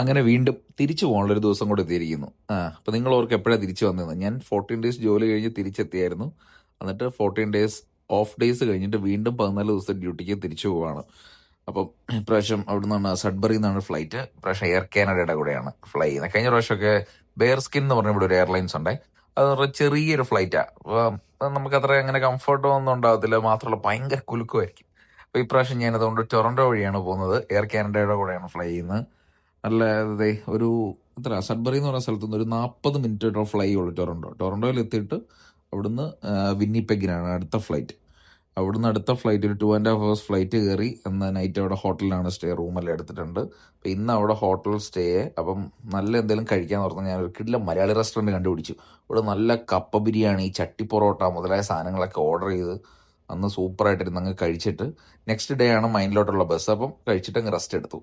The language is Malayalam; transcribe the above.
അങ്ങനെ വീണ്ടും തിരിച്ചു പോകാനുള്ളൊരു ദിവസം കൂടെ എത്തിയിരിക്കുന്നു. അപ്പോൾ നിങ്ങൾ ഓർക്ക് എപ്പോഴാണ് തിരിച്ചു വന്നതെന്ന്. ഞാൻ 14 ഡേയ്സ് ജോലി കഴിഞ്ഞ് തിരിച്ചെത്തിയായിരുന്നു. എന്നിട്ട് 14 ഡേയ്സ് ഓഫ് ഡേയ്സ് കഴിഞ്ഞിട്ട് വീണ്ടും 14 ദിവസത്തെ ഡ്യൂട്ടിക്ക് തിരിച്ചു പോവാണ്. അപ്പം ഇപ്രാവശ്യം അവിടെ നിന്നാണ് സഡ്ബറിയിൽ നിന്നാണ് ഫ്ലൈറ്റ്. ഇപ്രാവശ്യം എയർ കാനഡയുടെ കൂടെയാണ് ഫ്ലൈ ചെയ്യുന്നത്. കഴിഞ്ഞ പ്രാവശ്യമൊക്കെ ബെയർ സ്കിൻ എന്ന് പറഞ്ഞ ഇവിടെ ഒരു എയർലൈൻസ് ഉണ്ട്. അത് പറഞ്ഞാൽ ചെറിയൊരു ഫ്ലൈറ്റാണ്. നമുക്ക് അത്ര അങ്ങനെ കംഫർട്ടോ ഒന്നും ഉണ്ടാകത്തില്ല. മാത്രമല്ല ഭയങ്കര കുലുക്കുമായിരിക്കും. അപ്പോൾ ഇപ്രാവശ്യം ഞാൻ അതുകൊണ്ട് ടൊറൻറ്റോ വഴിയാണ് പോകുന്നത്. എയർ കാനഡയുടെ കൂടെയാണ് ഫ്ലൈ ചെയ്യുന്നത്. നല്ല ഒരു സഡ്ബറി എന്ന് പറയുന്ന സ്ഥലത്ത് നിന്ന് ഒരു 40 മിനിറ്റ് ഫ്ലൈ ഉള്ളൂ ടൊറൻറ്റോയിൽ എത്തിയിട്ട് അവിടുന്ന് വിന്നിപ്പെഗിനാണ് അടുത്ത ഫ്ലൈറ്റ്. അവിടുന്ന് അടുത്ത ഫ്ലൈറ്റ് ഒരു 2.5 hours ഫ്ലൈറ്റ് കയറി എന്നാൽ നൈറ്റ് അവിടെ ഹോട്ടലിലാണ് സ്റ്റേ, റൂമെല്ലാം എടുത്തിട്ടുണ്ട്. അപ്പം ഇന്ന് അവിടെ ഹോട്ടൽ സ്റ്റേ. അപ്പം നല്ല എന്തെങ്കിലും കഴിക്കാന്ന് പറഞ്ഞാൽ ഞാൻ ഒരു കിടിലൻ മലയാളി റെസ്റ്റോറൻറ്റ് കണ്ടുപിടിച്ചു. ഇവിടെ നല്ല കപ്പ ബിരിയാണി, ചട്ടി പൊറോട്ട മുതലായ സാധനങ്ങളൊക്കെ ഓർഡർ ചെയ്ത് അന്ന് സൂപ്പറായിട്ടിരുന്ന് അങ്ങ് കഴിച്ചിട്ട് നെക്സ്റ്റ് ഡേ ആണ് മൈൻഡിലോട്ടുള്ള ബസ്. അപ്പം കഴിച്ചിട്ട് അങ്ങ് റെസ്റ്റ് എടുത്തു.